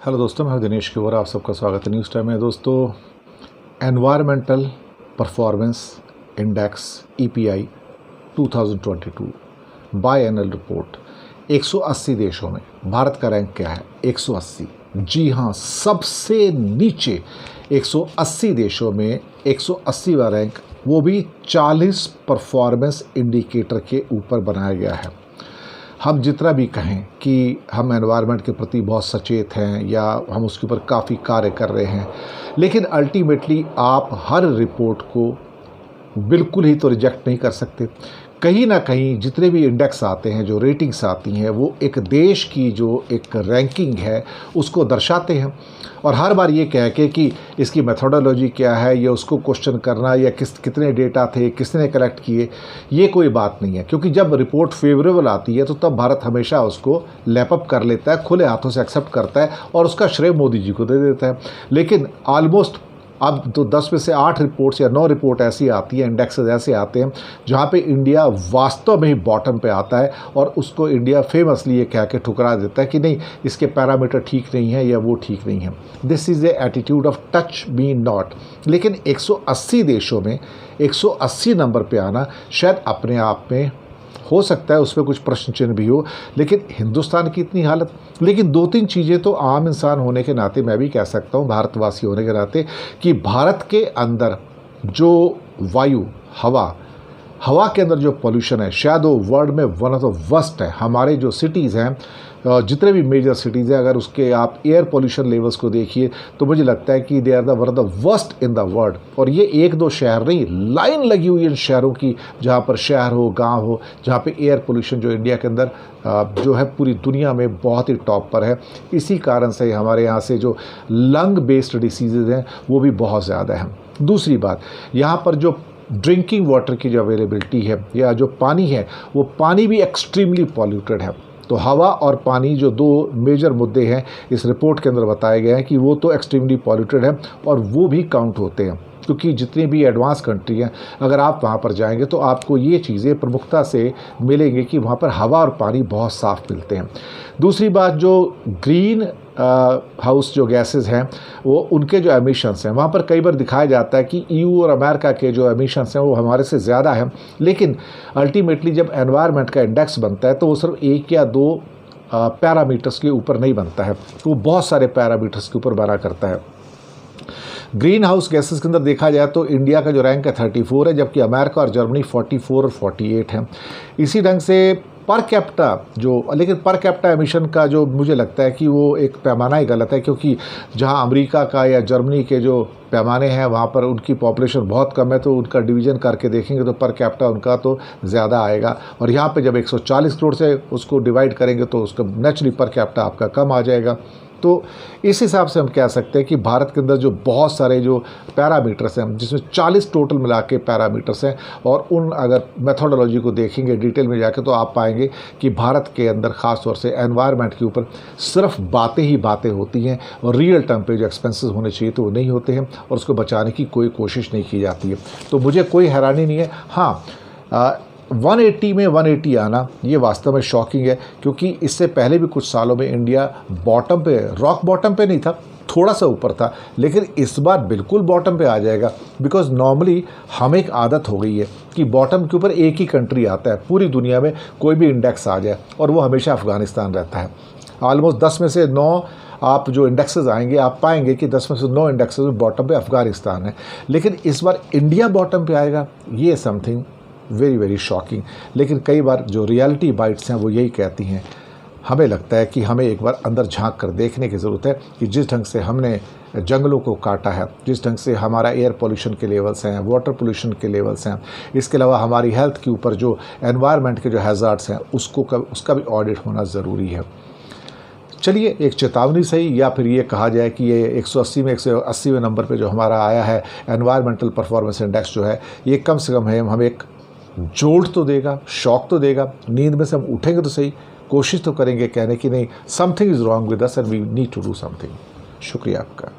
Hello दोस्तों, मैं दिनेश किवरा, आप सबका स्वागत है न्यूज़ टाइम में। दोस्तों, environmental performance index EPI 2022 biannual report 180 देशों में भारत का रैंक क्या है? 180। जी हाँ, सबसे नीचे 180 देशों में 180वां रैंक, वो भी 40 परफॉर्मेंस इंडिकेटर के ऊपर बनाया गया है। हम जितना भी कहें कि हम एनवायरनमेंट के प्रति बहुत सचेत हैं या हम उसके ऊपर काफ़ी कार्य कर रहे हैं, लेकिन अल्टीमेटली आप हर रिपोर्ट को बिल्कुल ही तो रिजेक्ट नहीं कर सकते। कहीं ना कहीं जितने भी इंडेक्स आते हैं, जो रेटिंग्स आती हैं, वो एक देश की जो एक रैंकिंग है उसको दर्शाते हैं। और हर बार ये कह के कि इसकी मेथोडोलॉजी क्या है, या उसको क्वेश्चन करना, या कितने डेटा थे, किसने कलेक्ट किए, ये कोई बात नहीं है। क्योंकि जब रिपोर्ट फेवरेबल आती है तो तब भारत हमेशा उसको लैपअप कर लेता है, खुले हाथों से एक्सेप्ट करता है और उसका श्रेय मोदी जी को दे देता है। लेकिन ऑलमोस्ट अब तो 10 में से 8 रिपोर्ट्स या 9 रिपोर्ट ऐसी आती है, इंडेक्सेस ऐसे आते हैं जहाँ पे इंडिया वास्तव में ही बॉटम पे आता है, और उसको इंडिया फेमसली ये कह के ठुकरा देता है कि नहीं, इसके पैरामीटर ठीक नहीं है या वो ठीक नहीं है। This is a attitude of touch me not. लेकिन 180 देशों में 180 नंबर पे आना शायद अपने आप में हो सकता है उसमें कुछ प्रश्न चिन्ह भी हो, लेकिन हिंदुस्तान की इतनी हालत। लेकिन 2-3 चीज़ें तो आम इंसान होने के नाते मैं भी कह सकता हूँ, भारतवासी होने के नाते, कि भारत के अंदर जो वायु, हवा के अंदर जो पोल्यूशन है, शायद वो वर्ल्ड में वन ऑफ द वर्स्ट है। हमारे जो सिटीज़ हैं, जितने भी मेजर सिटीज़ हैं, अगर उसके आप एयर पोल्यूशन लेवल्स को देखिए तो मुझे लगता है कि they are the one of the worst in the world. और ये 1-2 शहर नहीं, लाइन लगी हुई है इन शहरों की, जहाँ पर शहर हो, गांव हो, जहाँ पे एयर पोल्यूशन जो इंडिया के अंदर जो है पूरी दुनिया में बहुत ही टॉप पर है। इसी कारण से हमारे यहाँ से जो लंग बेस्ड डिसीज़ हैं वो भी बहुत ज़्यादा हैं। दूसरी बात, यहाँ पर जो ड्रिंकिंग वाटर की जो अवेलेबिलिटी है या जो पानी है, वो पानी भी एक्सट्रीमली पॉल्यूटेड है। तो हवा और पानी जो 2 मेजर मुद्दे हैं इस रिपोर्ट के अंदर बताए गए हैं कि वो तो एक्सट्रीमली पॉल्यूटेड है, और वो भी काउंट होते हैं। क्योंकि जितनी भी एडवांस कंट्री हैं, अगर आप वहाँ पर जाएंगे तो आपको ये चीज़ें प्रमुखता से मिलेंगी कि वहाँ पर हवा और पानी बहुत साफ़ मिलते हैं। दूसरी बात, जो ग्रीन हाउस जो गैसेस हैं, वो उनके जो एमिशंस हैं, वहाँ पर कई बार दिखाया जाता है कि EU और अमेरिका के जो एमिशंस हैं वो हमारे से ज़्यादा हैं। लेकिन अल्टीमेटली जब एनवायरनमेंट का इंडेक्स बनता है तो वो सिर्फ 1 या 2 पैरामीटर्स के ऊपर नहीं बनता है, तो वो बहुत सारे पैरामीटर्स के ऊपर बना करता है। ग्रीन हाउस गैसेस के अंदर देखा जाए तो इंडिया का जो रैंक है 34 है, जबकि अमेरिका और जर्मनी 44 और 48 हैं। इसी ढंग से पर कैपिटा लेकिन पर कैपिटा एमिशन का जो मुझे लगता है कि वो एक पैमाना ही गलत है, क्योंकि जहां अमेरिका का या जर्मनी के जो पैमाने हैं वहाँ पर उनकी पॉपुलेशन बहुत कम है, तो उनका डिवीज़न करके देखेंगे तो पर कैपिटा उनका तो ज़्यादा आएगा। और यहाँ पे जब 140 करोड़ से उसको डिवाइड करेंगे तो उसका नेचुरली पर कैपिटा आपका कम आ जाएगा। तो इस हिसाब से हम कह सकते हैं कि भारत के अंदर जो बहुत सारे जो पैरामीटर्स हैं, जिसमें 40 टोटल मिला के पैरामीटर्स हैं, और उन अगर मेथोडोलॉजी को देखेंगे डिटेल में जाके तो आप पाएंगे कि भारत के अंदर ख़ास तौर से एनवायरनमेंट के ऊपर सिर्फ बातें ही बातें होती हैं, और रियल टाइम पे जो एक्सपेंसेस होने चाहिए तो वो नहीं होते हैं, और उसको बचाने की कोई कोशिश नहीं की जाती है। तो मुझे कोई हैरानी नहीं है। हाँ, 180 में 180 आना ये वास्तव में शॉकिंग है, क्योंकि इससे पहले भी कुछ सालों में इंडिया बॉटम पे, रॉक बॉटम पे नहीं था, थोड़ा सा ऊपर था, लेकिन इस बार बिल्कुल बॉटम पे आ जाएगा। बिकॉज नॉर्मली हमें एक आदत हो गई है कि बॉटम के ऊपर एक ही कंट्री आता है पूरी दुनिया में, कोई भी इंडेक्स आ जाए, और वो हमेशा अफगानिस्तान रहता है। ऑलमोस्ट 10 में से 9 आप जो इंडेक्सेस आएंगे आप पाएंगे कि 10 में से 9 इंडेक्सेस में बॉटम पे अफगानिस्तान है। लेकिन इस बार इंडिया बॉटम पे आएगा, ये समथिंग वेरी वेरी शॉकिंग। लेकिन कई बार जो रियलिटी बाइट्स हैं वो यही कहती हैं। हमें लगता है कि हमें एक बार अंदर झांक कर देखने की ज़रूरत है कि जिस ढंग से हमने जंगलों को काटा है, जिस ढंग से हमारा एयर पोल्यूशन के लेवल्स हैं, वाटर पोल्यूशन के लेवल्स हैं, इसके अलावा हमारी हेल्थ के ऊपर जो एनवायरनमेंट के जो हैज़ार्ड्स हैं उसका भी ऑडिट होना ज़रूरी है। चलिए, एक चेतावनी सही, या फिर ये कहा जाए कि ये 180 में 180वें नंबर पे जो हमारा आया है एनवायरमेंटल परफॉर्मेंस इंडेक्स जो है, ये कम से कम है हमें एक जोड़ तो देगा, शॉक तो देगा। नींद में से हम उठेंगे तो सही, कोशिश तो करेंगे कहने की नहीं, something is wrong with us and we need to do something. शुक्रिया आपका।